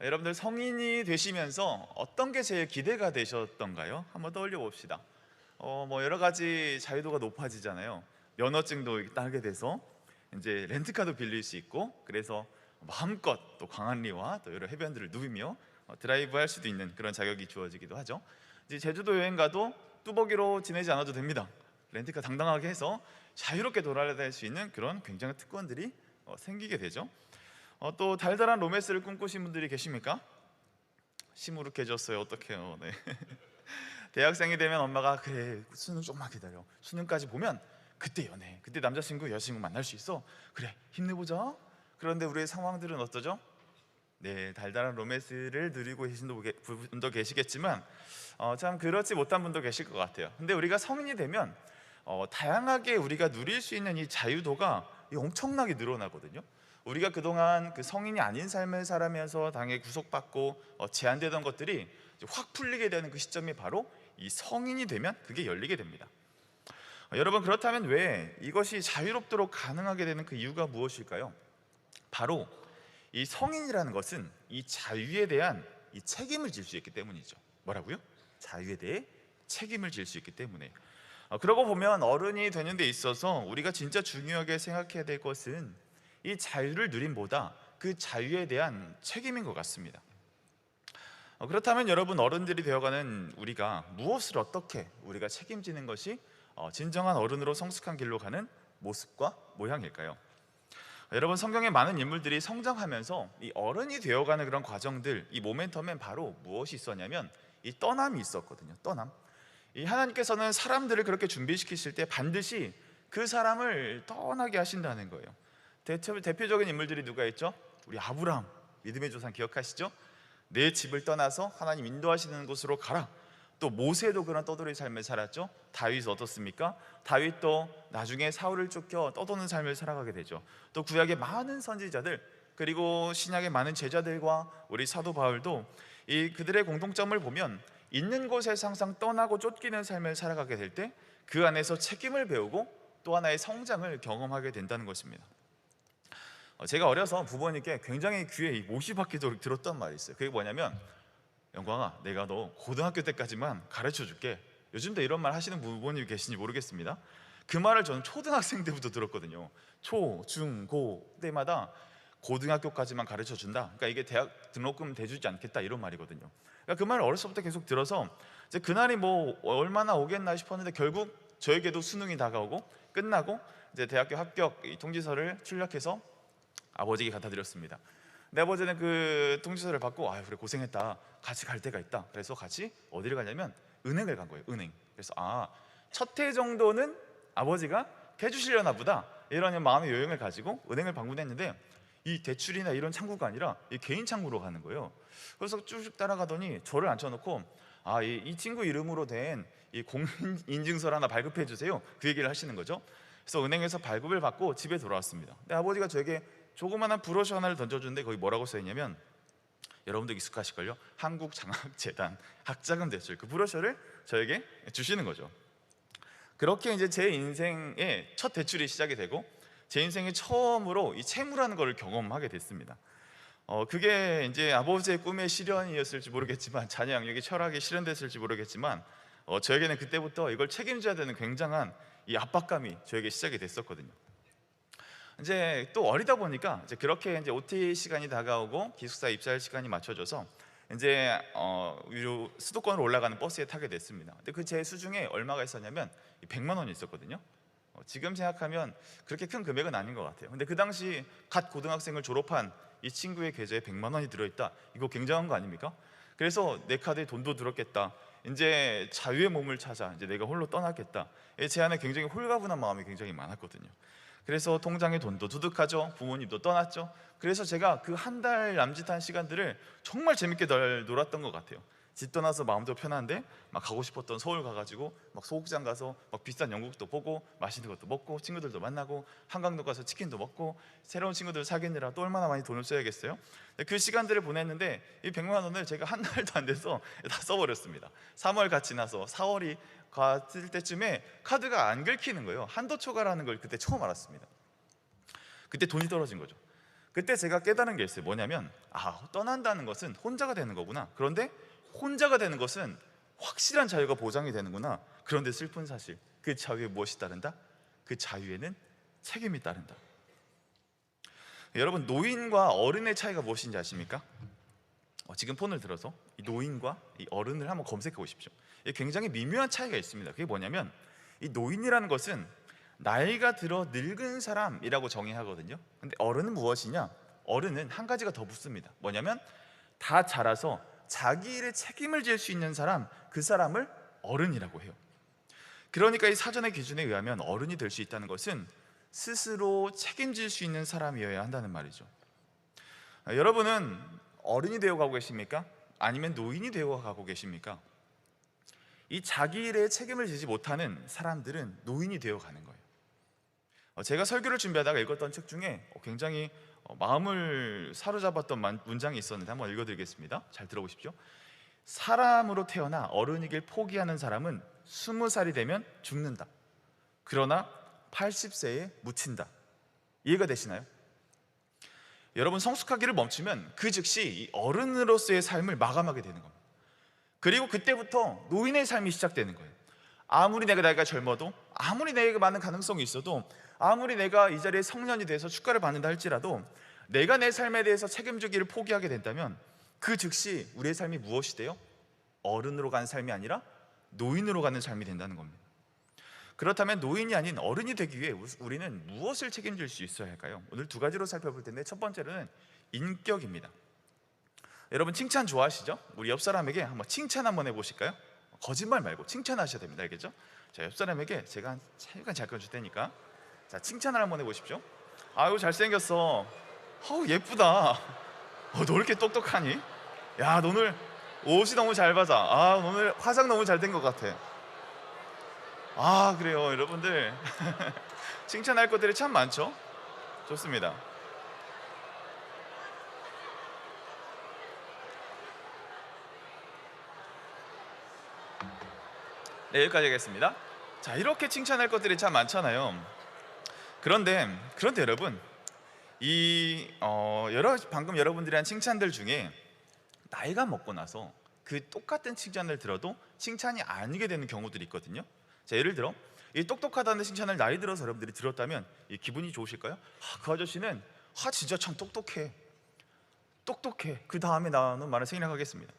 여러분들 성인이 되시면서 어떤 게 제일 기대가 되셨던가요? 한번 떠올려 봅시다. 여러 가지 자유도가 높아지잖아요. 면허증도 따게 돼서 이제 렌트카도 빌릴 수 있고, 그래서 마음껏 또 광안리와 또 여러 해변들을 누비며 드라이브 할 수도 있는 그런 자격이 주어지기도 하죠. 이제 제주도 여행 가도 뚜벅이로 지내지 않아도 됩니다. 렌트카 당당하게 해서 자유롭게 돌아다닐 수 있는 그런 굉장한 특권들이 생기게 되죠. 또 달달한 로맨스를 꿈꾸신 분들이 계십니까? 시무룩해졌어요. 어떡해요. 네. 대학생이 되면 엄마가 그래 수능 좀만 기다려, 수능까지 보면 그때 연애, 그때 남자친구 여자친구 만날 수 있어, 그래 힘내보자. 그런데 우리의 상황들은 어떠죠? 네, 달달한 로맨스를 누리고 계신 분도 계시겠지만 참 그렇지 못한 분도 계실 것 같아요. 근데 우리가 성인이 되면 다양하게 우리가 누릴 수 있는 이 자유도가 엄청나게 늘어나거든요. 우리가 그동안 그 성인이 아닌 삶을 살아면서 당연히 구속받고 제한되던 것들이 확 풀리게 되는 그 시점이 바로 이 성인이 되면 그게 열리게 됩니다. 여러분, 그렇다면 왜 이것이 자유롭도록 가능하게 되는 그 이유가 무엇일까요? 바로 이 성인이라는 것은 이 자유에 대한 이 책임을 질 수 있기 때문이죠. 뭐라고요? 자유에 대해 책임을 질 수 있기 때문에. 그러고 보면 어른이 되는 데 있어서 우리가 진짜 중요하게 생각해야 될 것은 이 자유를 누림보다 그 자유에 대한 책임인 것 같습니다. 그렇다면 여러분, 어른들이 되어가는 우리가 무엇을 어떻게 우리가 책임지는 것이 진정한 어른으로 성숙한 길로 가는 모습과 모양일까요? 여러분, 성경의 많은 인물들이 성장하면서 이 어른이 되어가는 그런 과정들, 이 모멘텀엔 바로 무엇이 있었냐면 이 떠남이 있었거든요. 떠남. 이 하나님께서는 사람들을 그렇게 준비시키실 때 반드시 그 사람을 떠나게 하신다는 거예요. 대표적인 인물들이 누가 있죠? 우리 아브라함, 믿음의 조상 기억하시죠? 내 집을 떠나서 하나님 인도하시는 곳으로 가라. 또 모세도 그런 떠돌이 삶을 살았죠. 다윗은 어떻습니까? 다윗도 나중에 사울을 쫓겨 떠도는 삶을 살아가게 되죠. 또 구약의 많은 선지자들, 그리고 신약의 많은 제자들과 우리 사도 바울도 이 그들의 공통점을 보면 있는 곳에서 항상 떠나고 쫓기는 삶을 살아가게 될 때 그 안에서 책임을 배우고 또 하나의 성장을 경험하게 된다는 것입니다. 제가 어려서 부모님께 굉장히 귀에 못이 박히도록 들었던 말이 있어요. 그게 뭐냐면, 영광아, 내가 너 고등학교 때까지만 가르쳐 줄게. 요즘도 이런 말 하시는 부모님이 계신지 모르겠습니다. 그 말을 저는 초등학생 때부터 들었거든요. 초, 중, 고 때마다 고등학교까지만 가르쳐 준다. 그러니까 이게 대학 등록금 대주지 않겠다, 이런 말이거든요. 그러니까 그 말을 어렸을 때부터 계속 들어서 이제 그날이 뭐 얼마나 오겠나 싶었는데 결국 저에게도 수능이 다가오고 끝나고 이제 대학교 합격 통지서를 출력해서 아버지에게 갖다 드렸습니다. 내 아버지는 그 통지서를 받고 그래 고생했다, 같이 갈 데가 있다. 그래서 같이 어디를 가냐면 은행을 간 거예요. 은행. 그래서 첫 해 정도는 아버지가 해주시려나 보다, 이런 마음의 여행을 가지고 은행을 방문했는데 이 대출이나 이런 창구가 아니라 이 개인 창구로 가는 거예요. 그래서 쭉 따라가더니 저를 앉혀놓고 이 친구 이름으로 된 이 공인인증서를 하나 발급해 주세요, 그 얘기를 하시는 거죠. 그래서 은행에서 발급을 받고 집에 돌아왔습니다. 근데 아버지가 저에게 조그마한 브로셔 하나를 던져주는데 거기 뭐라고 써있냐면, 여러분도 익숙하실걸요? 한국장학재단 학자금 대출, 그 브로셔를 저에게 주시는 거죠. 그렇게 이제 제 인생의 첫 대출이 시작이 되고 제 인생의 처음으로 이 채무라는 걸 경험하게 됐습니다. 그게 이제 아버지의 꿈의 실현이었을지 모르겠지만, 자녀 양육의 철학이 실현됐을지 모르겠지만 저에게는 그때부터 이걸 책임져야 되는 굉장한 이 압박감이 저에게 시작이 됐었거든요. 이제 또 어리다 보니까 이제 그렇게 이제 OT 시간이 다가오고 기숙사 입사할 시간이 맞춰져서 이제 수도권으로 올라가는 버스에 타게 됐습니다. 근데 그 제 수중에 얼마가 있었냐면 100만 원이 있었거든요. 지금 생각하면 그렇게 큰 금액은 아닌 것 같아요. 근데 그 당시 갓 고등학생을 졸업한 이 친구의 계좌에 100만 원이 들어있다, 이거 굉장한 거 아닙니까? 그래서 내 카드에 돈도 들었겠다, 이제 자유의 몸을 찾아 이제 내가 홀로 떠났겠다, 제 안에 굉장히 홀가분한 마음이 굉장히 많았거든요. 그래서 통장에 돈도 두둑하죠. 부모님도 떠났죠. 그래서 제가 그 한 달 남짓한 시간들을 정말 재밌게 놀았던 것 같아요. 집 떠나서 마음도 편한데 막 가고 싶었던 서울 가가지고 막 소극장 가서 막 비싼 연극도 보고 맛있는 것도 먹고 친구들도 만나고 한강도 가서 치킨도 먹고 새로운 친구들 사귀느라 또 얼마나 많이 돈을 써야겠어요. 그 시간들을 보냈는데 이 100만 원을 제가 한 달도 안 돼서 다 써버렸습니다. 3월 가 지나서 4월이 갔을 때쯤에 카드가 안 긁히는 거예요. 한도 초과라는 걸 그때 처음 알았습니다. 그때 돈이 떨어진 거죠. 그때 제가 깨달은 게 있어요. 뭐냐면 떠난다는 것은 혼자가 되는 거구나. 그런데 혼자가 되는 것은 확실한 자유가 보장이 되는구나. 그런데 슬픈 사실, 그 자유에 무엇이 따른다? 그 자유에는 책임이 따른다. 여러분, 노인과 어른의 차이가 무엇인지 아십니까? 지금 폰을 들어서 이 노인과 이 어른을 한번 검색해 보십시오. 굉장히 미묘한 차이가 있습니다. 그게 뭐냐면, 이 노인이라는 것은 나이가 들어 늙은 사람이라고 정의하거든요. 근데 어른은 무엇이냐? 어른은 한 가지가 더 붙습니다. 뭐냐면, 다 자라서 자기 일에 책임을 질 수 있는 사람, 그 사람을 어른이라고 해요. 그러니까 이 사전의 기준에 의하면 어른이 될 수 있다는 것은 스스로 책임질 수 있는 사람이어야 한다는 말이죠. 여러분은 어른이 되어 가고 계십니까? 아니면 노인이 되어 가고 계십니까? 이 자기 일에 책임을 지지 못하는 사람들은 노인이 되어 가는 거예요. 제가 설교를 준비하다가 읽었던 책 중에 굉장히 마음을 사로잡았던 문장이 있었는데 한번 읽어드리겠습니다. 잘 들어보십시오. 사람으로 태어나 어른이길 포기하는 사람은 20살이 되면 죽는다. 그러나 80세에 묻힌다. 이해가 되시나요? 여러분, 성숙하기를 멈추면 그 즉시 이 어른으로서의 삶을 마감하게 되는 겁니다. 그리고 그때부터 노인의 삶이 시작되는 거예요. 아무리 내가 나이가 젊어도, 아무리 내게 많은 가능성이 있어도, 아무리 내가 이 자리에 성년이 돼서 축가를 받는다 할지라도 내가 내 삶에 대해서 책임지기를 포기하게 된다면 그 즉시 우리의 삶이 무엇이 돼요? 어른으로 가는 삶이 아니라 노인으로 가는 삶이 된다는 겁니다. 그렇다면 노인이 아닌 어른이 되기 위해 우리는 무엇을 책임질 수 있어야 할까요? 오늘 두 가지로 살펴볼 텐데, 첫 번째로는 인격입니다. 여러분, 칭찬 좋아하시죠? 우리 옆 사람에게 한번 칭찬 한번 해보실까요? 거짓말 말고 칭찬하셔야 됩니다. 알겠죠? 자, 옆 사람에게 제가 한 잠깐 줄 테니까, 자, 칭찬을 한번 해보십시오. 아유, 잘생겼어. 어우, 예쁘다. 너 왜 이렇게 똑똑하니? 야, 너 오늘 옷이 너무 잘 받아. 오늘 화장 너무 잘 된 것 같아. 그래요, 여러분들. 칭찬할 것들이 참 많죠? 좋습니다. 네, 여기까지 하겠습니다. 자, 이렇게 칭찬할 것들이 참 많잖아요. 그런데 여러분, 방금 여러분들이 한 칭찬들 중에 나이가 먹고 나서 그 똑같은 칭찬을 들어도 칭찬이 아니게 되는 경우들이 있거든요. 자, 예를 들어 이 똑똑하다는 칭찬을 나이 들어서 여러분들이 들었다면 이 기분이 좋으실까요? 그 아저씨는 진짜 참 똑똑해. 그 다음에 나오는 말을 생략하겠습니다.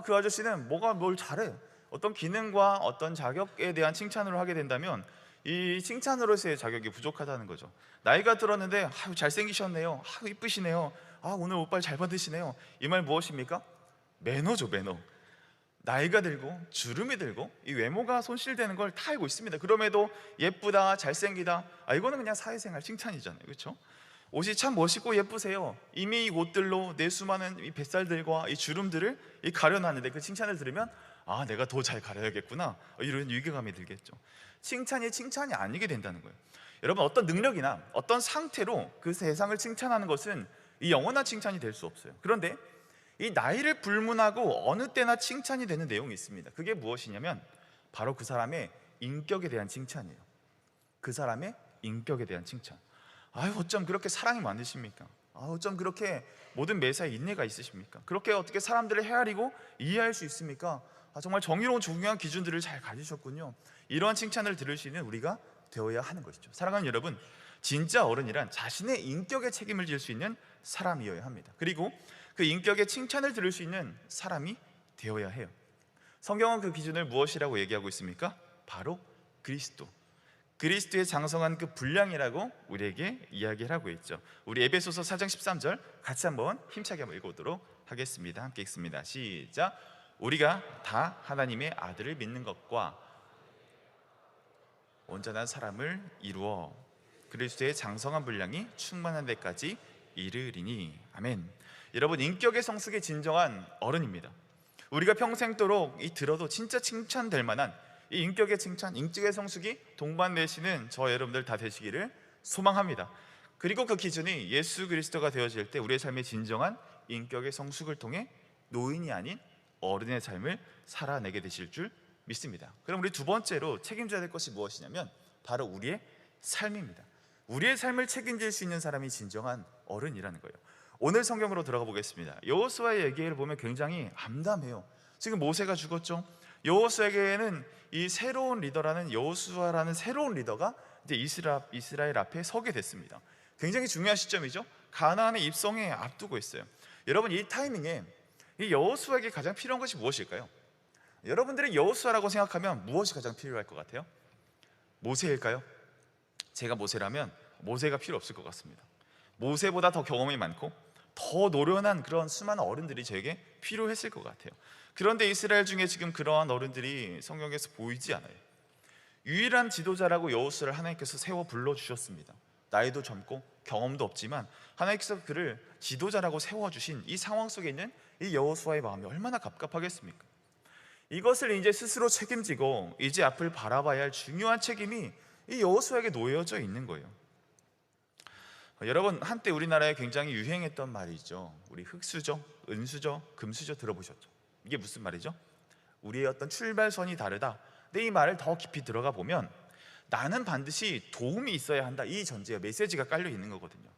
그 아저씨는 뭘 잘해. 어떤 기능과 어떤 자격에 대한 칭찬으로 하게 된다면 이 칭찬으로서의 자격이 부족하다는 거죠. 나이가 들었는데 잘생기셨네요. 이쁘시네요. 오늘 옷빨 잘 받으시네요. 이 말 무엇입니까? 매너죠, 매너. 나이가 들고 주름이 들고 이 외모가 손실되는 걸 다 알고 있습니다. 그럼에도 예쁘다, 잘생기다, 이거는 그냥 사회생활 칭찬이잖아요. 그렇죠? 옷이 참 멋있고 예쁘세요. 이미 이 옷들로 내 수많은 이 뱃살들과 이 주름들을 가려놨는데 그 칭찬을 들으면 내가 더 잘 가려야겠구나, 이런 유괴감이 들겠죠. 칭찬이 아니게 된다는 거예요. 여러분, 어떤 능력이나 어떤 상태로 그 세상을 칭찬하는 것은 이 영원한 칭찬이 될 수 없어요. 그런데 이 나이를 불문하고 어느 때나 칭찬이 되는 내용이 있습니다. 그게 무엇이냐면 바로 그 사람의 인격에 대한 칭찬이에요. 그 사람의 인격에 대한 칭찬. 어쩜 그렇게 사랑이 많으십니까? 어쩜 그렇게 모든 매사에 인내가 있으십니까? 그렇게 어떻게 사람들을 헤아리고 이해할 수 있습니까? 정말 정의로운 중요한 기준들을 잘 가지셨군요. 이러한 칭찬을 들을 수 있는 우리가 되어야 하는 것이죠. 사랑하는 여러분, 진짜 어른이란 자신의 인격에 책임을 질 수 있는 사람이어야 합니다. 그리고 그 인격의 칭찬을 들을 수 있는 사람이 되어야 해요. 성경은 그 기준을 무엇이라고 얘기하고 있습니까? 바로 그리스도의 장성한 그 분량이라고 우리에게 이야기를 하고 있죠. 우리 에베소서 4장 13절 같이 한번 힘차게 한번 읽어보도록 하겠습니다. 함께 읽습니다. 시작. 우리가 다 하나님의 아들을 믿는 것과 온전한 사람을 이루어 그리스도의 장성한 분량이 충만한 데까지 이르리니. 아멘. 여러분, 인격의 성숙의 진정한 어른입니다. 우리가 평생도록 들어도 진짜 칭찬될 만한 이 인격의 칭찬, 인격의 성숙이 동반되시는 저 여러분들 다 되시기를 소망합니다. 그리고 그 기준이 예수 그리스도가 되어질 때 우리의 삶의 진정한 인격의 성숙을 통해 노인이 아닌 어른의 삶을 살아내게 되실 줄 믿습니다. 그럼 우리 두 번째로 책임져야 될 것이 무엇이냐면 바로 우리의 삶입니다. 우리의 삶을 책임질 수 있는 사람이 진정한 어른이라는 거예요. 오늘 성경으로 들어가 보겠습니다. 여호수아의 얘기를 보면 굉장히 암담해요. 지금 모세가 죽었죠. 여호수아에게는 이 새로운 리더라는 여호수아라는 새로운 리더가 이제 이스라엘 앞에 서게 됐습니다. 굉장히 중요한 시점이죠. 가나안의 입성에 앞두고 있어요. 여러분, 이 타이밍에 이 여호수아에게 가장 필요한 것이 무엇일까요? 여러분들이 여호수아라고 생각하면 무엇이 가장 필요할 것 같아요? 모세일까요? 제가 모세라면 모세가 필요 없을 것 같습니다. 모세보다 더 경험이 많고 더 노련한 그런 수많은 어른들이 저에게 필요했을 것 같아요. 그런데 이스라엘 중에 지금 그러한 어른들이 성경에서 보이지 않아요. 유일한 지도자라고 여호수아를 하나님께서 세워 불러주셨습니다. 나이도 젊고 경험도 없지만 하나님께서 그를 지도자라고 세워주신 이 상황 속에 있는 이 여호수아의 마음이 얼마나 갑갑하겠습니까? 이것을 이제 스스로 책임지고 이제 앞을 바라봐야 할 중요한 책임이 이 여호수아에게 놓여져 있는 거예요. 여러분, 한때 우리나라에 굉장히 유행했던 말이 있죠. 우리 흙수저, 은수저, 금수저 들어보셨죠? 이게 무슨 말이죠? 우리의 어떤 출발선이 다르다. 근데 이 말을 더 깊이 들어가 보면 나는 반드시 도움이 있어야 한다, 이 전제와 메시지가 깔려 있는 거거든요.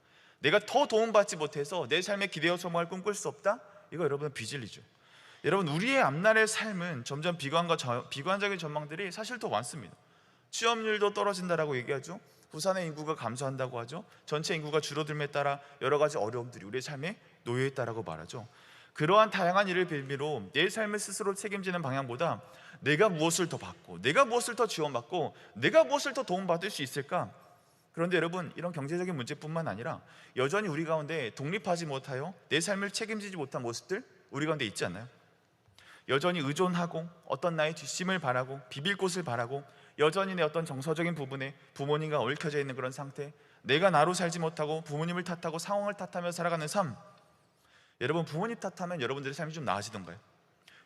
내가 더 도움받지 못해서 내 삶에 기대어 소망을 꿈꿀 수 없다? 이거 여러분은 비진리죠. 여러분, 우리의 앞날의 삶은 점점 비관적인 전망들이 사실 더 많습니다. 취업률도 떨어진다라고 얘기하죠. 부산의 인구가 감소한다고 하죠. 전체 인구가 줄어들음에 따라 여러 가지 어려움들이 우리의 삶에 놓여 있다라고 말하죠. 그러한 다양한 일을 빌미로 내 삶을 스스로 책임지는 방향보다 내가 무엇을 더 받고, 내가 무엇을 더 지원받고, 내가 무엇을 더 도움받을 수 있을까? 그런데 여러분, 이런 경제적인 문제뿐만 아니라 여전히 우리 가운데 독립하지 못하여 내 삶을 책임지지 못한 모습들 우리 가운데 있지 않나요? 여전히 의존하고 어떤 나의 뒷심을 바라고 비빌 곳을 바라고 여전히 내 어떤 정서적인 부분에 부모님과 얽혀져 있는 그런 상태, 내가 나로 살지 못하고 부모님을 탓하고 상황을 탓하며 살아가는 삶. 여러분, 부모님 탓하면 여러분들의 삶이 좀 나아지던가요?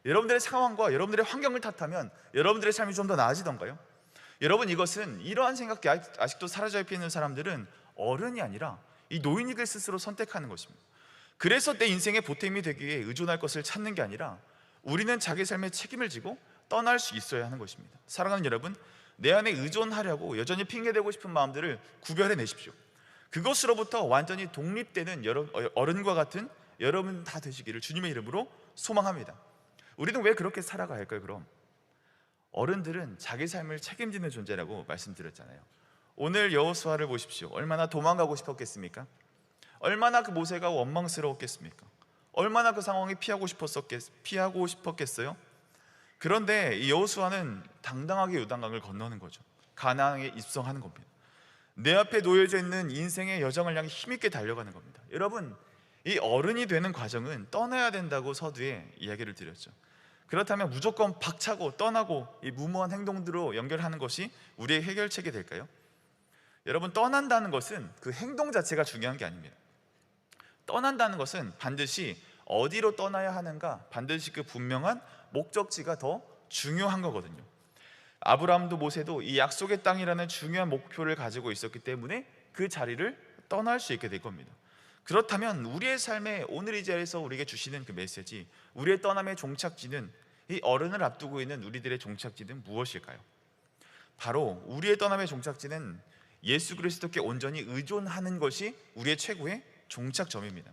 여러분들의 상황과 여러분들의 환경을 탓하면 여러분들의 삶이 좀 더 나아지던가요? 여러분, 이것은 이러한 생각이 아직도 사라져 있는 사람들은 어른이 아니라 이 노인이들 스스로 선택하는 것입니다. 그래서 내 인생의 보탬이 되기 위해 의존할 것을 찾는 게 아니라 우리는 자기 삶의 책임을 지고 떠날 수 있어야 하는 것입니다. 사랑하는 여러분, 내 안에 의존하려고 여전히 핑계대고 싶은 마음들을 구별해 내십시오. 그것으로부터 완전히 독립되는 어른과 같은 여러분 다 되시기를 주님의 이름으로 소망합니다. 우리는 왜 그렇게 살아가야 할까요? 그럼 어른들은 자기 삶을 책임지는 존재라고 말씀드렸잖아요. 오늘 여호수아를 보십시오. 얼마나 도망가고 싶었겠습니까? 얼마나 그 모세가 원망스러웠겠습니까? 얼마나 그 상황이 피하고 싶었겠어요? 그런데 이 여호수아는 당당하게 요단강을 건너는 거죠. 가나안에 입성하는 겁니다. 내 앞에 놓여져 있는 인생의 여정을 향해 힘있게 달려가는 겁니다. 여러분, 이 어른이 되는 과정은 떠나야 된다고 서두에 이야기를 드렸죠. 그렇다면 무조건 박차고 떠나고 이 무모한 행동들로 연결하는 것이 우리의 해결책이 될까요? 여러분, 떠난다는 것은 그 행동 자체가 중요한 게 아닙니다. 떠난다는 것은 반드시 어디로 떠나야 하는가, 반드시 그 분명한 목적지가 더 중요한 거거든요. 아브라함도 모세도 이 약속의 땅이라는 중요한 목표를 가지고 있었기 때문에 그 자리를 떠날 수 있게 될 겁니다. 그렇다면 우리의 삶에 오늘 이 자리에서 우리에게 주시는 그 메시지, 우리의 떠남의 종착지는, 이 어른을 앞두고 있는 우리들의 종착지는 무엇일까요? 바로 우리의 떠남의 종착지는 예수 그리스도께 온전히 의존하는 것이 우리의 최고의 종착점입니다.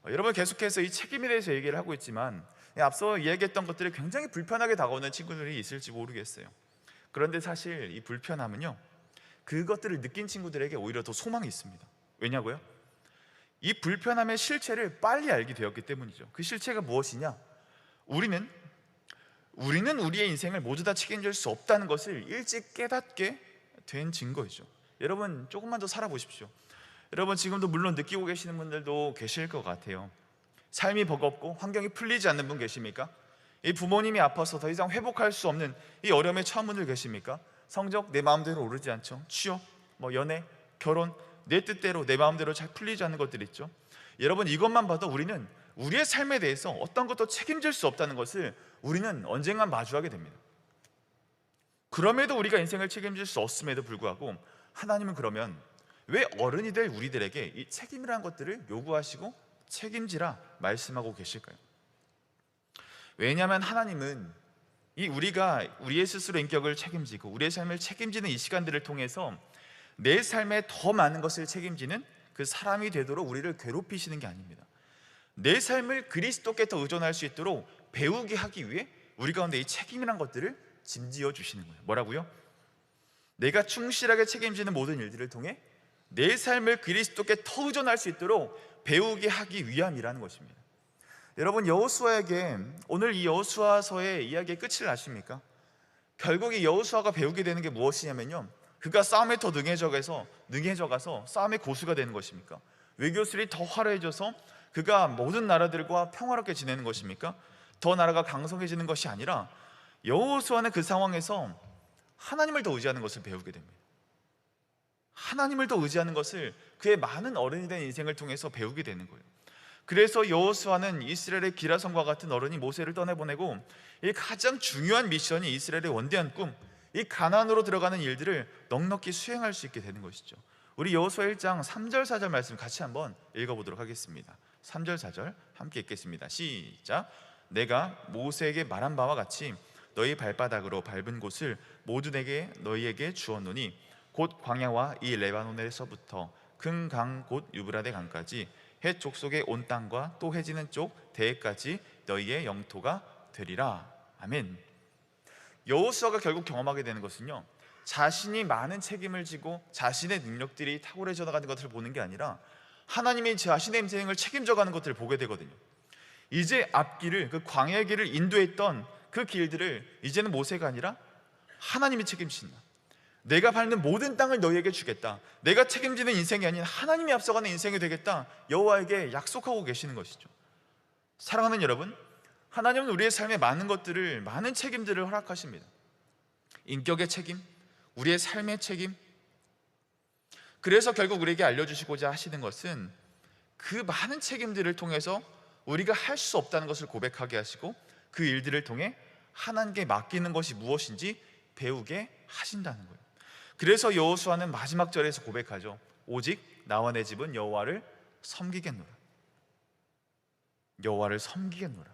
여러분, 계속해서 이 책임에 대해서 얘기를 하고 있지만 앞서 이야기했던 것들이 굉장히 불편하게 다가오는 친구들이 있을지 모르겠어요. 그런데 사실 이 불편함은요, 그것들을 느낀 친구들에게 오히려 더 소망이 있습니다. 왜냐고요? 이 불편함의 실체를 빨리 알게 되었기 때문이죠. 그 실체가 무엇이냐? 우리는 우리의 인생을 모두 다 책임질 수 없다는 것을 일찍 깨닫게 된 증거이죠. 여러분, 조금만 더 살아보십시오. 여러분, 지금도 물론 느끼고 계시는 분들도 계실 것 같아요. 삶이 버겁고 환경이 풀리지 않는 분 계십니까? 이 부모님이 아파서 더 이상 회복할 수 없는 이 어려움에 처한 분들 계십니까? 성적 내 마음대로 오르지 않죠. 취업, 연애, 결혼, 내 뜻대로 내 마음대로 잘 풀리지 않는 것들 있죠. 여러분, 이것만 봐도 우리는 우리의 삶에 대해서 어떤 것도 책임질 수 없다는 것을 우리는 언젠간 마주하게 됩니다. 그럼에도 우리가 인생을 책임질 수 없음에도 불구하고 하나님은 그러면 왜 어른이 될 우리들에게 이 책임이라는 것들을 요구하시고 책임지라 말씀하고 계실까요? 왜냐하면 하나님은 우리가 우리의 스스로 인격을 책임지고 우리의 삶을 책임지는 이 시간들을 통해서 내 삶에 더 많은 것을 책임지는 그 사람이 되도록 우리를 괴롭히시는 게 아닙니다. 내 삶을 그리스도께 더 의존할 수 있도록 배우게 하기 위해 우리 가운데 이 책임이란 것들을 짐지어 주시는 거예요. 뭐라고요? 내가 충실하게 책임지는 모든 일들을 통해 내 삶을 그리스도께 더 의존할 수 있도록 배우게 하기 위함이라는 것입니다. 여러분, 여호수아에게 오늘 이 여호수아서의 이야기의 끝을 아십니까? 결국 이 여호수아가 배우게 되는 게 무엇이냐면요, 그가 싸움에 더 능해져가서 싸움의 고수가 되는 것입니까? 외교술이 더 화려해져서 그가 모든 나라들과 평화롭게 지내는 것입니까? 더 나라가 강성해지는 것이 아니라 여호수아는 그 상황에서 하나님을 더 의지하는 것을 배우게 됩니다. 하나님을 더 의지하는 것을 그의 많은 어른이 된 인생을 통해서 배우게 되는 거예요. 그래서 여호수아는 이스라엘의 기라성과 같은 어른이 모세를 떠내보내고 이 가장 중요한 미션이 이스라엘의 원대한 꿈, 이 가나안으로 들어가는 일들을 넉넉히 수행할 수 있게 되는 것이죠. 우리 여호수아 1장 3절 4절 말씀 같이 한번 읽어보도록 하겠습니다. 3절 4절 함께 읽겠습니다. 시작. 내가 모세에게 말한 바와 같이 너희 발바닥으로 밟은 곳을 모두 내게 너희에게 주었노니 곧 광야와 이 레바논에서부터 큰 강 곧 유브라데 강까지 헷 족속의 온 땅과 또 해지는 쪽 대해까지 너희의 영토가 되리라. 아멘. 여호수아가 결국 경험하게 되는 것은요, 자신이 많은 책임을 지고 자신의 능력들이 탁월해져 나가는 것을 보는 게 아니라 하나님이 자신의 인생을 책임져 가는 것들을 보게 되거든요. 이제 앞길을, 그 광야의 길을 인도했던 그 길들을 이제는 모세가 아니라 하나님이 책임진다. 내가 밟는 모든 땅을 너희에게 주겠다. 내가 책임지는 인생이 아닌 하나님이 앞서가는 인생이 되겠다. 여호와에게 약속하고 계시는 것이죠. 사랑하는 여러분, 하나님은 우리의 삶에 많은 것들을, 많은 책임들을 허락하십니다. 인격의 책임, 우리의 삶의 책임. 그래서 결국 우리에게 알려주시고자 하시는 것은 그 많은 책임들을 통해서 우리가 할 수 없다는 것을 고백하게 하시고 그 일들을 통해 하나님께 맡기는 것이 무엇인지 배우게 하신다는 거예요. 그래서 여호수아는 마지막 절에서 고백하죠. 오직 나와 내 집은 여호와를 섬기겠노라. 여호와를 섬기겠노라.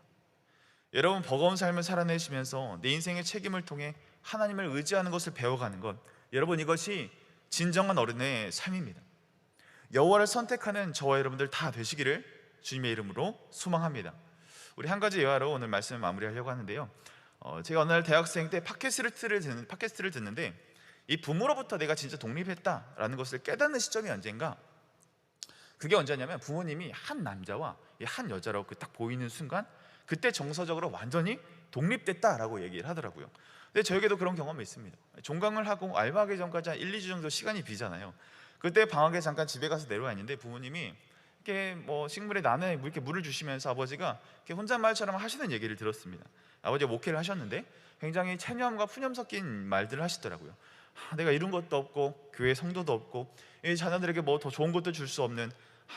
여러분, 버거운 삶을 살아내시면서 내 인생의 책임을 통해 하나님을 의지하는 것을 배워가는 것, 여러분, 이것이 진정한 어른의 삶입니다. 여호와를 선택하는 저와 여러분들 다 되시기를 주님의 이름으로 소망합니다. 우리 한 가지 예화로 오늘 말씀을 마무리하려고 하는데요, 제가 어느 날 대학생 때 팟캐스트를 듣는데 이 부모로부터 내가 진짜 독립했다라는 것을 깨닫는 시점이 언젠가, 그게 언제냐면 부모님이 한 남자와 한 여자라고 딱 보이는 순간 그때 정서적으로 완전히 독립됐다라고 얘기를 하더라고요. 근데 저에게도 그런 경험이 있습니다. 종강을 하고 알바하기 전까지 한 1, 2주 정도 시간이 비잖아요. 그때 방학에 잠깐 집에 가서 내려와 있는데 부모님이 이렇게 식물에 나는 이렇게 물을 주시면서 아버지가 이렇게 혼잣말처럼 하시는 얘기를 들었습니다. 아버지가 목회를 하셨는데 굉장히 체념과 푸념 섞인 말들을 하시더라고요. 내가 이룬 것도 없고 교회 성도도 없고 이 자녀들에게 뭐 더 좋은 것도 줄 수 없는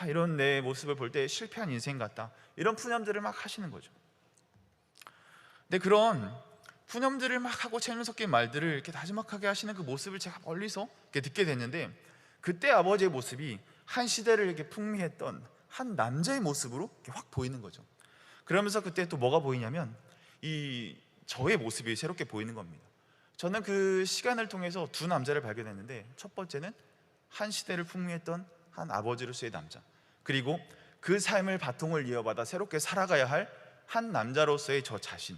이런 내 모습을 볼 때 실패한 인생 같다, 이런 푸념들을 막 하시는 거죠. 근데 그런 푸념들을 막 하고 체념 섞인 말들을 이렇게 나지막하게 하시는 그 모습을 제가 멀리서 이렇게 듣게 됐는데, 그때 아버지의 모습이 한 시대를 이렇게 풍미했던 한 남자의 모습으로 이렇게 확 보이는 거죠. 그러면서 그때 또 뭐가 보이냐면 이 저의 모습이 새롭게 보이는 겁니다. 저는 그 시간을 통해서 두 남자를 발견했는데, 첫 번째는 한 시대를 풍미했던 한 아버지로서의 남자, 그리고 그 삶을 바통을 이어받아 새롭게 살아가야 할 한 남자로서의 저 자신.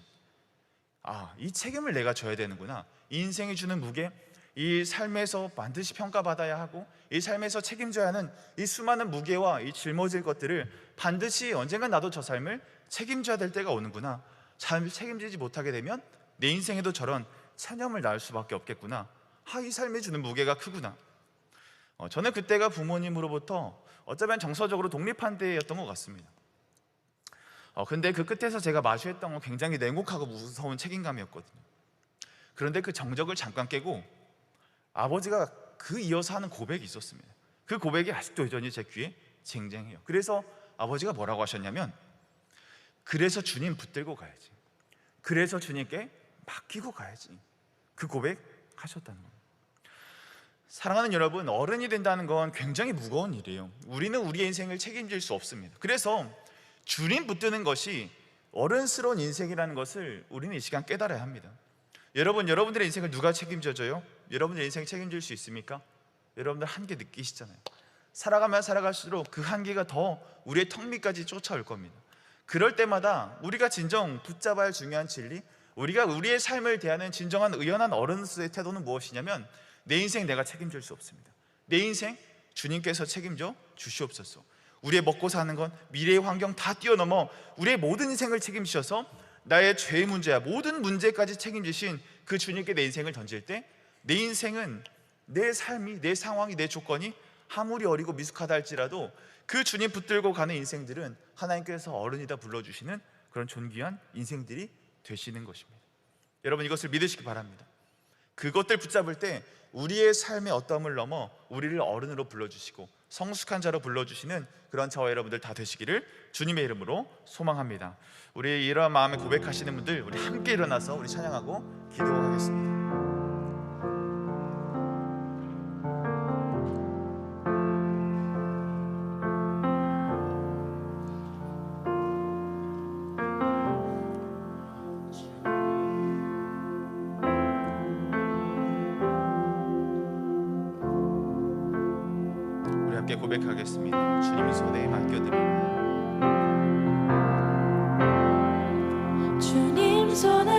이 책임을 내가 져야 되는구나. 이 인생이 주는 무게, 이 삶에서 반드시 평가받아야 하고 이 삶에서 책임져야 하는 이 수많은 무게와 이 짊어질 것들을 반드시 언젠간 나도 저 삶을 책임져야 될 때가 오는구나. 잘 책임지지 못하게 되면 내 인생에도 저런 체념을 낳을 수밖에 없겠구나. 이 삶이 주는 무게가 크구나. 저는 그때가 부모님으로부터 어쩌면 정서적으로 독립한 때였던 것 같습니다. 근데 그 끝에서 제가 마주했던 건 굉장히 냉혹하고 무서운 책임감이었거든요. 그런데 그 정적을 잠깐 깨고 아버지가 그 이어서 하는 고백이 있었습니다. 그 고백이 아직도 여전히 제 귀에 쟁쟁해요. 그래서 아버지가 뭐라고 하셨냐면, 그래서 주님 붙들고 가야지, 그래서 주님께 맡기고 가야지, 그 고백 하셨다는 거예요. 사랑하는 여러분, 어른이 된다는 건 굉장히 무거운 일이에요. 우리는 우리의 인생을 책임질 수 없습니다. 그래서 주님 붙드는 것이 어른스러운 인생이라는 것을 우리는 이 시간 깨달아야 합니다. 여러분, 여러분들의 인생을 누가 책임져줘요? 여러분들의 인생 책임질 수 있습니까? 여러분들 한계 느끼시잖아요. 살아가면 살아갈수록 그 한계가 더 우리의 턱 밑까지 쫓아올 겁니다. 그럴 때마다 우리가 진정 붙잡아야 할 중요한 진리, 우리가 우리의 삶을 대하는 진정한 의연한 어른으로서의 태도는 무엇이냐면, 내 인생 내가 책임질 수 없습니다. 내 인생 주님께서 책임져 주시옵소서. 우리의 먹고 사는 건, 미래의 환경 다 뛰어넘어 우리의 모든 인생을 책임지셔서 나의 죄의 문제야 모든 문제까지 책임지신 그 주님께 내 인생을 던질 때, 내 인생은, 내 삶이, 내 상황이, 내 조건이 아무리 어리고 미숙하다 할지라도 그 주님 붙들고 가는 인생들은 하나님께서 어른이다 불러주시는 그런 존귀한 인생들이 되시는 것입니다. 여러분, 이것을 믿으시기 바랍니다. 그것들 붙잡을 때 우리의 삶의 어떠함을 넘어 우리를 어른으로 불러주시고 성숙한 자로 불러주시는 그런 저와 여러분들 다 되시기를 주님의 이름으로 소망합니다. 우리 이러한 마음에 고백하시는 분들, 우리 함께 일어나서 우리 찬양하고 기도하겠습니다. 함께 고백하겠습니다. 주님 손에 맡겨드립니다. 주님 손에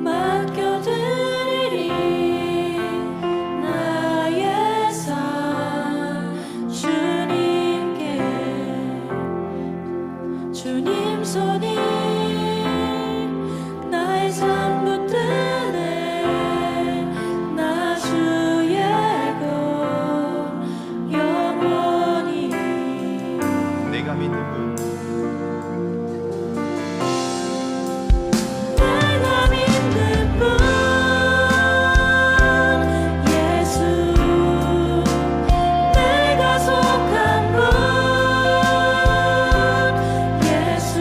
맡겨드리리 나의 삶 주님께. 주님 손이 나의 삶 붙드네. 나 주의 영원히. 내가 믿는 분, 내가 믿는 분 예수. 내가 속한 분 예수.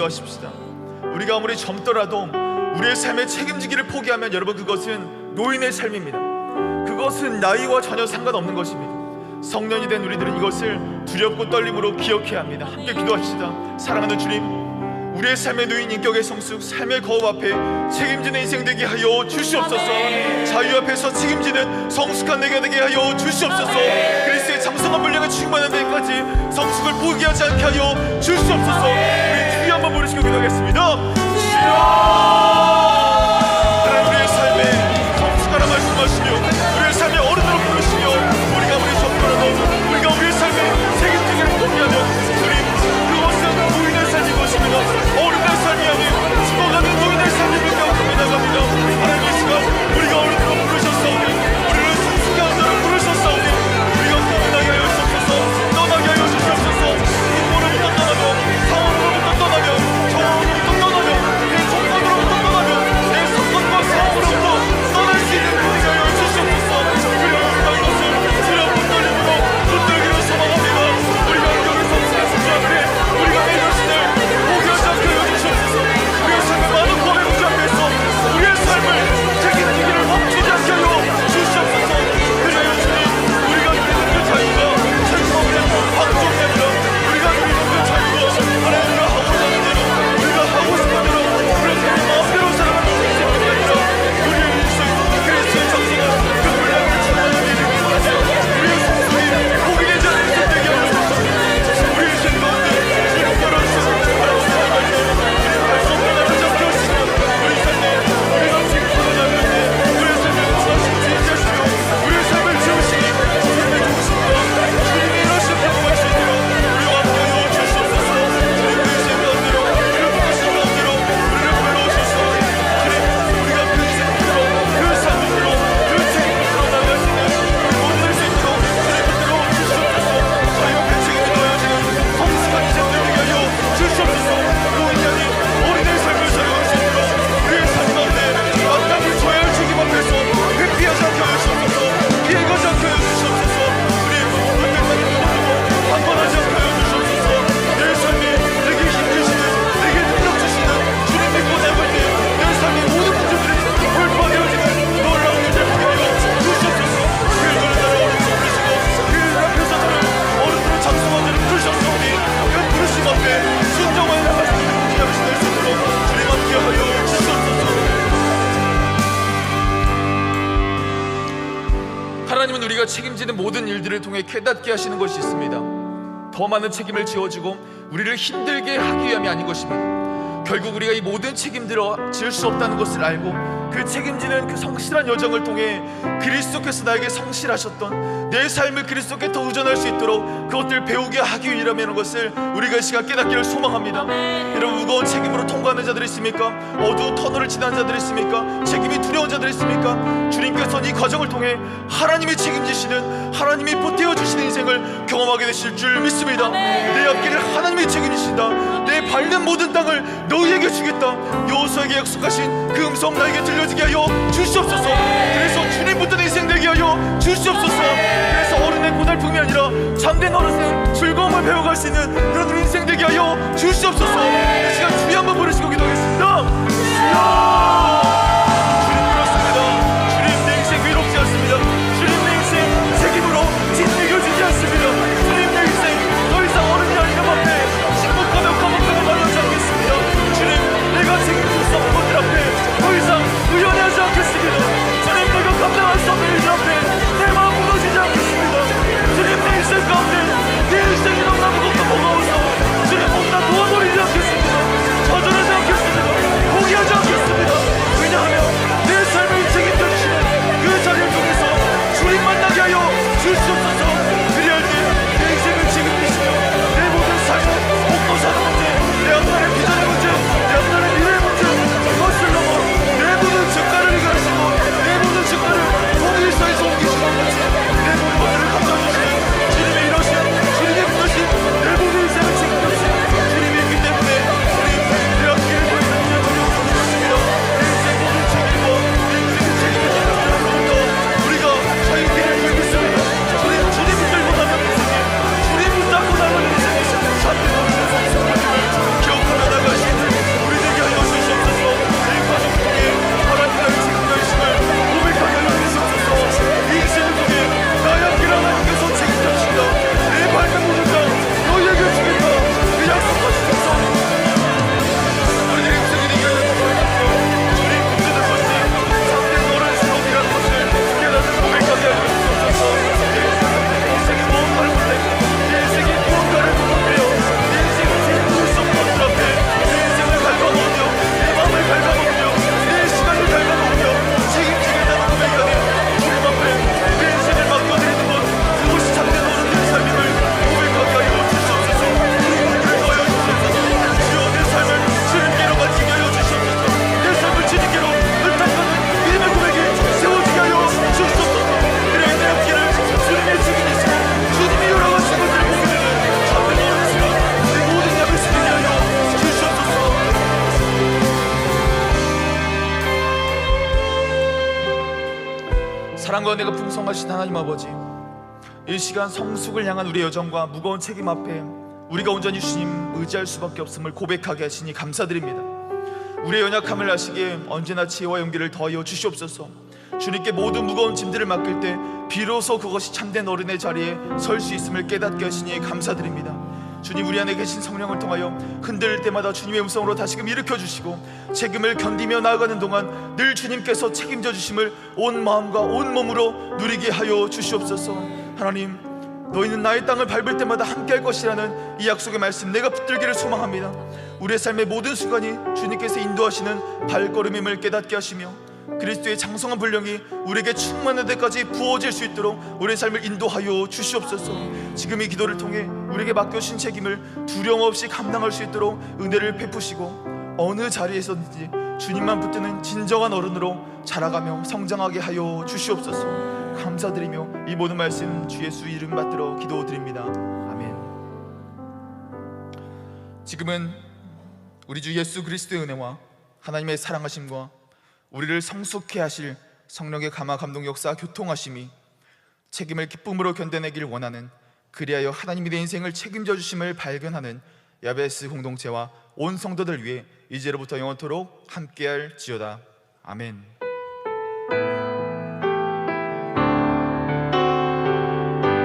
기도하십시다. 우리가 아무리 젊더라도 우리의 삶에 책임지기를 포기하면 여러분 그것은 노인의 삶입니다. 그것은 나이와 전혀 상관없는 것입니다. 성년이 된 우리들은 이것을 두렵고 떨림으로 기억해야 합니다. 함께 기도합시다. 사랑하는 주님, 우리의 삶의 누인 인격의 성숙, 삶의 거업 앞에 책임지는 인생 되게 하여 주시옵소서. 자유 앞에서 책임지는 성숙한 내가 되게 하여 주시옵소서. 그리스도의 장성한 분량을 충만한 데까지 성숙을 포기하지 않게 하여 주시옵소서. 우리 주여 한번 부르시고 기도하겠습니다. 주여! 하나님, 우리의 삶에 성숙하라 말씀하시며 우리의 삶의 어른으로 부르시며 우리가 아무리 젊더라도 우리가 우리의 삶에 책임지기를 포기하면 주님, 그것은 노인의 삶인 것입니다. 어른의 삶이 아닌 죽어가는 노인의 삶임을 기억하며 나갑니다. 하나님, 이 시간 우리가 어른으로 부르셨사오니 우리를 성숙한 자로 부르셨사오니 우리가 떠나게 하여 주옵소서. 떠나게 하여 주시옵소서. 인물로부터 떠나며 상황으로부터 떠나며 정황으로부터 떠나며 내 정권으로부터 떠나며 내 성권과 사업으로부터 떠날 수 있는 우리가 하여 주시옵소서. 그리고 이것을 두렵고 떨림으로 붙들기로 소망합니다. 우리가 여기서 성숙한 자 앞에 우리가 내 자신을 포기하지 않게 하여 주시옵소서. 우리의 삶의 많은 고백 문제 앞에서 우리의 삶을 책임지기를 멈추지 않게 하여 주시옵소서. 그리하여 주님, 우리가 누리는 그 자유가 책임없는 방종이 아니라 우리가 누리는 그 자유가 하나님과 하고자 하는 대로 우리가 하고 싶은 대로 그렇게 마음대로 살아가는 인생이 아니라 우리의 인생 그리스도의 정성은 그 분량을 충만하게 이르기까지 우리의 성숙이 포기되지 않는 인생 되게 하여 주옵소서. 우리의 인생 가운데 주님 열어주셔서 바라보는 하나님, 말씀을 나누지 않게 하시며 우리 삶에 우리가 지금 살아가는데 우리의 삶을 구하시고 지지하시며 우리의 삶을 지으시니 주님의 구심과 주님의 일하신 평범한 시대로 우리와 함께 하여 주시옵소서. 주님, 그 인생 가운데로 우리를 부르신 가운데로 우리를 불러오셔서 주님, 우리가 그 인생 그대로 그 삶 그대로 그 책임으로 나갈 수 있는 우리 모든 수 있도록 주님 붙들어 주시옵소서. 저희가 그 책임을 다하여지는 성숙한 인생들 되게 하여 주시옵소서. 노인이 아닌 어린의 삶을 살아갈 수 있도록 우리의 삶 가운데 마땅히 줘야 할 책임 앞에서 회피하지 않게 하여 주시옵소서. 피해가지 않게 하여 주시옵소서. 주님, 그때까지 배워두고 한번하지 않게 하여 주시옵소서. 내 삶이 내게 힘 주시는 내게 능력 주시는 주님 믿고 나갈 때 내 삶의 모든 문제들이 불파되어지는 놀라운 일들 되게 하여 주시옵소서. 그 노래 따라 어른으로 부르시고 그 앞에서 저를 어른으로 장성한 자를 부르셨사오니 그 부르심 앞에 순종하여 나가시는 기다리시는 수 있도록 주님 함께 하여 주시옵소서. 하나님은 우리가 책임지는 모든 일들을 통해 깨닫게 하시는 것이 있습니다. 더 많은 책임을 지어주고 우리를 힘들게 하기 위함이 아닌 것입니다. 결국 우리가 이 모든 책임들어 지을 수 없다는 것을 알고 그 책임지는 그 성실한 여정을 통해 그리스도께서 나에게 성실하셨던 내 삶을 그리스도께 더 의존할 수 있도록 그것들을 배우게 하기 위함이라는 것을 우리가 이 시간 깨닫기를 소망합니다. 여러분, 무거운 책임으로 통과하는 자들이 있습니까? 어두운 터널을 지나는 자들이 있습니까? 책임이 두려운 자들이 있습니까? 주님께서는 이 과정을 통해 하나님이 책임지시는, 하나님이 보태어 주시는 인생을 경험하게 되실 줄 믿습니다. 내 앞길을 하나님이 책임지신다. 내 밟는 모든 땅을 너희에게 주겠다. 여호수아에게 약속하신 그 음성 나에게 들려지게 하여 주시옵소서. 그래서 주님 붙든 인생 되게 하여 주시옵소서. 그래서 어른의 고달픔이 아니라 참된 어른의 즐거움을 배워갈 수 있는 그런 인생 되게 하여 주시옵소서. 이 시간 주여 한번 부르시고 기도하겠습니다. 주여! 주님 그렇습니다. 주님 내 인생 위롭지 않습니다. 주님 내 인생 책임으로 짓이겨지지 않습니다. 주님 내 인생 더 이상 어른이 아닌 것 앞에 침묵하며 까먹다가 말하지 않겠습니다. 주님, 내가 책임질 수 없는 것들 앞에 더 이상 의연하지 않겠습니다. 주님, 내가 감당할 수 없는 일들 앞에 내 마음 무너지지 않겠습니다. 주님, 내 인생 가운데 내 인생이 너무나 무겁고 무거워서 주님, 너무나 도와버리지 않겠습니다. 사랑과 은혜가 풍성하신 하나님 아버지, 이 시간 성숙을 향한 우리의 여정과 무거운 책임 앞에 우리가 온전히 주님 의지할 수밖에 없음을 고백하게 하시니 감사드립니다. 우리의 연약함을 아시기에 언제나 지혜와 용기를 더하여 주시옵소서. 주님께 모든 무거운 짐들을 맡길 때 비로소 그것이 참된 어른의 자리에 설 수 있음을 깨닫게 하시니 감사드립니다. 주님, 우리 안에 계신 성령을 통하여 흔들릴 때마다 주님의 음성으로 다시금 일으켜주시고 책임을 견디며 나아가는 동안 늘 주님께서 책임져 주심을 온 마음과 온 몸으로 누리게 하여 주시옵소서. 하나님, 너희는 나의 땅을 밟을 때마다 함께할 것이라는 이 약속의 말씀 내가 붙들기를 소망합니다. 우리의 삶의 모든 순간이 주님께서 인도하시는 발걸음임을 깨닫게 하시며 그리스도의 장성한 분량이 우리에게 충만한 데까지 부어질 수 있도록 우리의 삶을 인도하여 주시옵소서. 지금 이 기도를 통해 우리에게 맡겨주신 책임을 두려움 없이 감당할 수 있도록 은혜를 베푸시고 어느 자리에서든지 주님만 붙드는 진정한 어른으로 자라가며 성장하게 하여 주시옵소서. 감사드리며 이 모든 말씀 주 예수 이름 받들어 기도드립니다. 아멘. 지금은 우리 주 예수 그리스도의 은혜와 하나님의 사랑하심과 우리를 성숙케 하실 성령의 감화 감동 역사 교통하심이 책임을 기쁨으로 견뎌내길 원하는, 그리하여 하나님이 내 인생을 책임져 주심을 발견하는 야베스 공동체와 온 성도들 위해 이제로부터 영원토록 함께할 지어다. 아멘.